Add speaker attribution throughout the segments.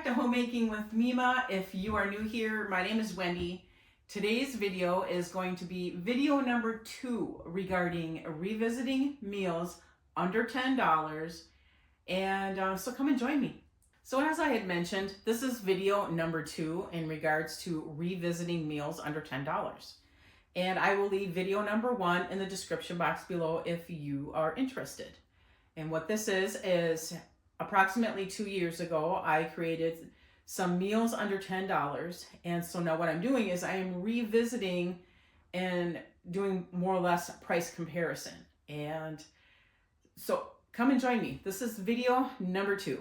Speaker 1: back to Homemaking with Mima. If you are new here, my name is Wendy. Today's video is going to be video number 2 regarding revisiting meals under $10. And so come and join me. So as I had mentioned, this is video number 2 in regards to revisiting meals under $10. And I will leave video number 1 in the description box below if you are interested. And what this is approximately 2 years ago, I created some meals under $10. And so now what I'm doing is I am revisiting and doing more or less price comparison. And so come and join me. This is video number 2.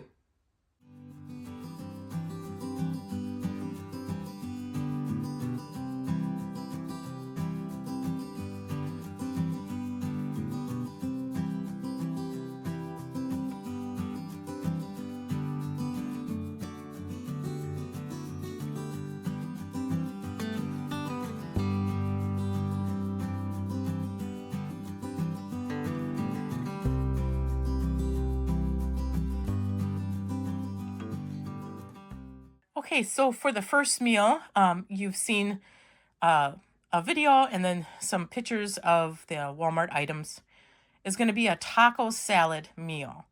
Speaker 1: Okay, so for the first meal, you've seen a video and then some pictures of the Walmart items. Is going to be a taco salad meal.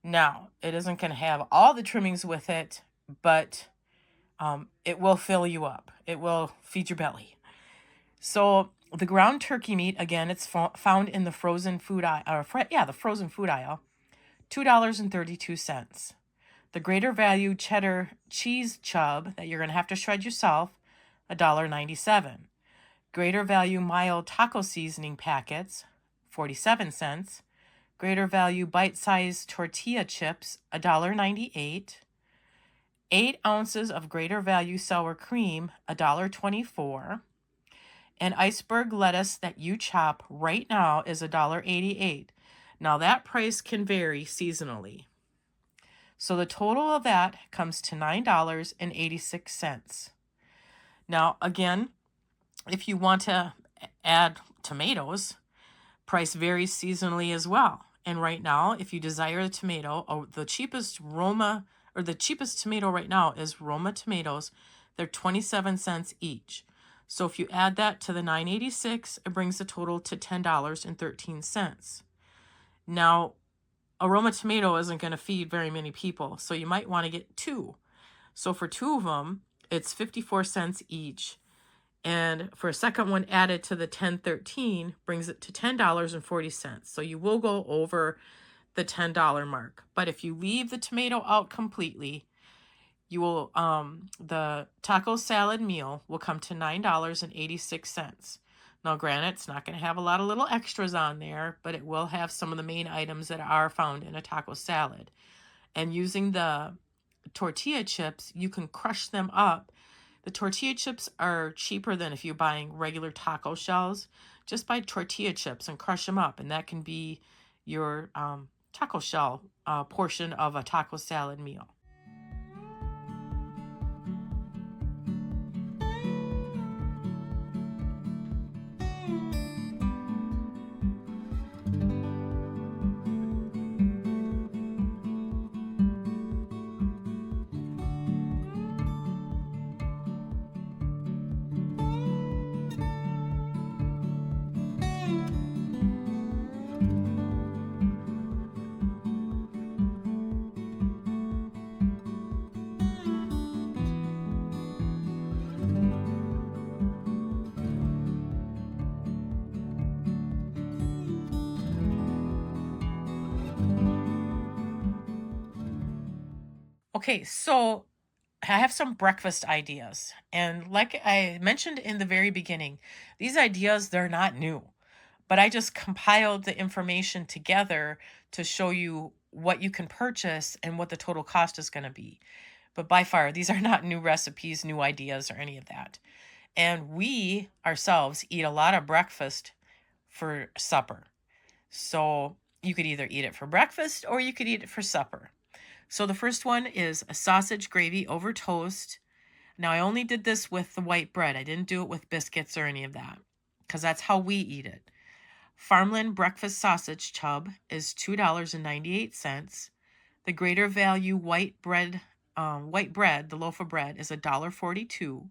Speaker 1: Now, it isn't going to have all the trimmings with it, but it will fill you up. It will feed your belly. So the ground turkey meat, again, it's found in the frozen food aisle, the frozen food aisle, $2.32. The greater value cheddar cheese chub that you're going to have to shred yourself, $1.97. Greater value mild taco seasoning packets, 47 cents. Greater value bite-sized tortilla chips, $1.98. 8 ounces of greater value sour cream, $1.24. And iceberg lettuce that you chop right now is $1.88. Now that price can vary seasonally. So the total of that comes to $9.86. Now, again, if you want to add tomatoes, price varies seasonally as well. And right now, if you desire a tomato, the cheapest tomato right now is Roma tomatoes. They're 27 cents each. So if you add that to the $9.86, it brings the total to $10.13. Now, a Roma tomato isn't going to feed very many people, so you might want to get 2. So for 2 of them, it's 54 cents each. And for a second one added to the $10.13 brings it to $10.40. So you will go over the $10 mark. But if you leave the tomato out completely, you will the taco salad meal will come to $9.86. Now, granted, it's not going to have a lot of little extras on there, but it will have some of the main items that are found in a taco salad. And using the tortilla chips, you can crush them up. The tortilla chips are cheaper than if you're buying regular taco shells. Just buy tortilla chips and crush them up, and that can be your taco shell portion of a taco salad meal. Okay, so I have some breakfast ideas. And like I mentioned in the very beginning, these ideas, they're not new. But I just compiled the information together to show you what you can purchase and what the total cost is going to be. But by far, these are not new recipes, new ideas, or any of that. And we ourselves eat a lot of breakfast for supper. So you could either eat it for breakfast or you could eat it for supper. So the first one is a sausage gravy over toast. Now, I only did this with the white bread. I didn't do it with biscuits or any of that because that's how we eat it. Farmland breakfast sausage tub is $2.98. The greater value white bread white bread, the loaf of bread, is $1.42.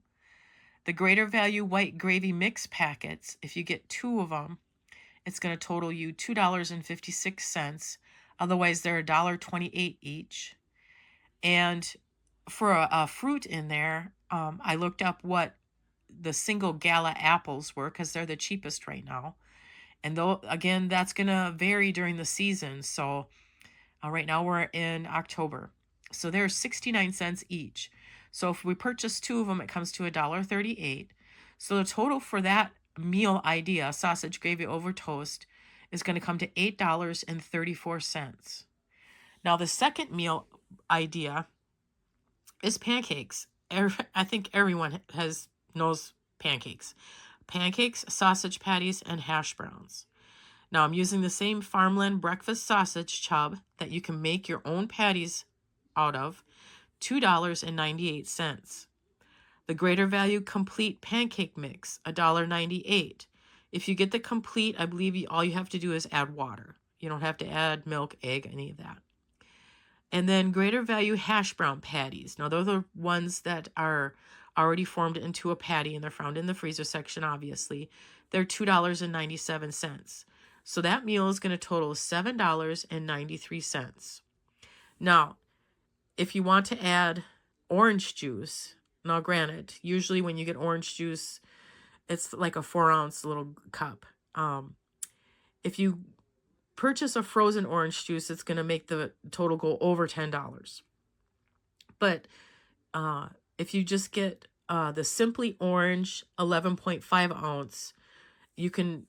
Speaker 1: The greater value white gravy mix packets, if you get 2 of them, it's going to total you $2.56. Otherwise, they're $1.28 each. And for a fruit in there, I looked up what the single gala apples were because they're the cheapest right now. And though, again, that's going to vary during the season. So right now we're in October. So they're 69 cents each. So if we purchase 2 of them, it comes to $1.38. So the total for that meal idea, sausage gravy over toast, is going to come to $8.34. Now the second meal idea is pancakes. I think everyone knows pancakes. Pancakes, sausage patties, and hash browns. Now I'm using the same Farmland breakfast sausage chub that you can make your own patties out of, $2.98. The greater value complete pancake mix, $1.98. If you get the complete, I believe all you have to do is add water. You don't have to add milk, egg, any of that. And then greater value hash brown patties. Now those are ones that are already formed into a patty and they're found in the freezer section, obviously. They're $2.97. So that meal is going to total $7.93. Now, if you want to add orange juice, now granted, usually when you get orange juice, it's like a 4-ounce little cup. If you purchase a frozen orange juice, it's going to make the total go over $10. But if you just get the Simply Orange 11.5 ounce, you can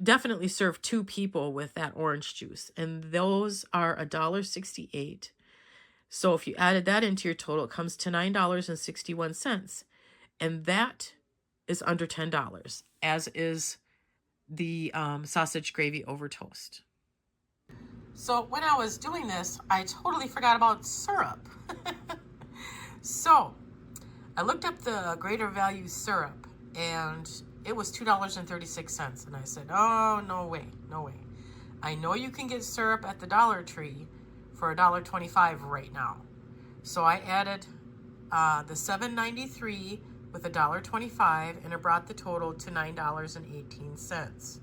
Speaker 1: definitely serve 2 people with that orange juice. And those are $1.68. So if you added that into your total, it comes to $9.61. And that is under $10, as is the sausage gravy over toast. So when I was doing this, I totally forgot about syrup. So I looked up the greater value syrup and it was $2.36. And I said, oh, no way, no way. I know you can get syrup at the Dollar Tree for $1.25 right now. So I added the $7.93 with $1.25 and it brought the total to $9.18.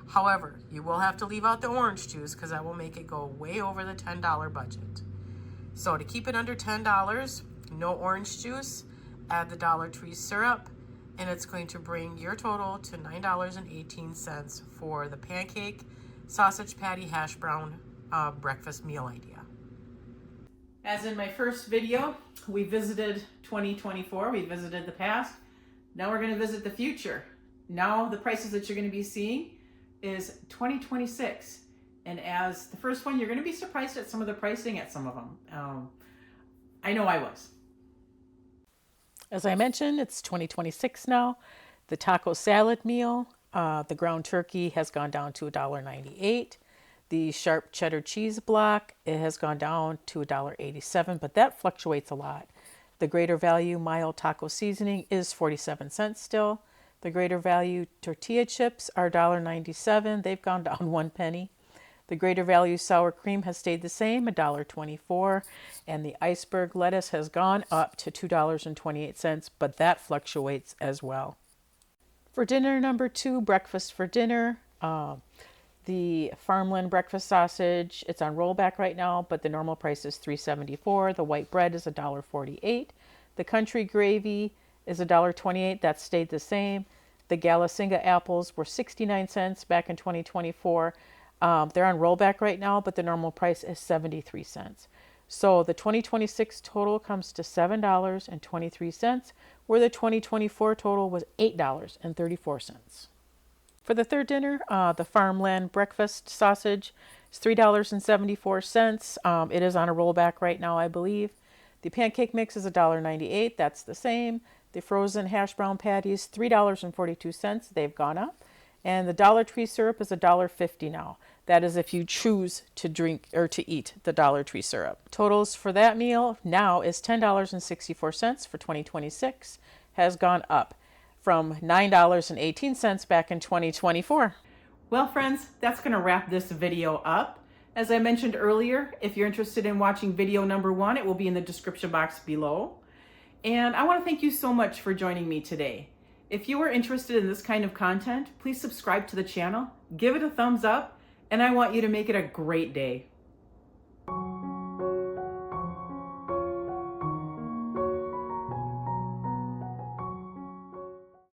Speaker 1: However, you will have to leave out the orange juice because that will make it go way over the $10 budget. So to keep it under $10, no orange juice, add the Dollar Tree syrup, and it's going to bring your total to $9.18 for the pancake, sausage patty, hash brown breakfast meal idea. As in my first video, we visited 2024, we visited the past. Now we're going to visit the future. Now the prices that you're going to be seeing is 2026. And as the first one, you're going to be surprised at some of the pricing at some of them. I know I was. As I mentioned, it's 2026 now. The taco salad meal, the ground turkey has gone down to $1.98. The sharp cheddar cheese block, it has gone down to $1.87, but that fluctuates a lot. The greater value mild taco seasoning is 47 cents still. The greater value tortilla chips are $1.97. They've gone down 1 penny. The greater value sour cream has stayed the same, $1.24. And the iceberg lettuce has gone up to $2.28, but that fluctuates as well. For dinner number 2, breakfast for dinner, the Farmland breakfast sausage, it's on rollback right now, but the normal price is $3.74. The white bread is $1.48. The country gravy is $1.28. That stayed the same. The Galasinga apples were 69 cents back in 2024. They're on rollback right now, but the normal price is 73 cents. So the 2026 total comes to $7.23, where the 2024 total was $8.34. For the third dinner, the Farmland breakfast sausage is $3.74. It is on a rollback right now, I believe. The pancake mix is $1.98. That's the same. The frozen hash brown patties, $3.42. They've gone up. And the Dollar Tree syrup is $1.50 now. That is if you choose to drink or to eat the Dollar Tree syrup. Totals for that meal now is $10.64 for 2026. Has gone up from $9.18 back in 2024. Well, friends, that's going to wrap this video up.
Speaker 2: As I mentioned earlier, if you're interested in watching video number 1, it will be in the description box below. And I want to thank you so much for joining me today. If you are interested in this kind of content, please subscribe to the channel, give it a thumbs up, and I want you to make it a great day.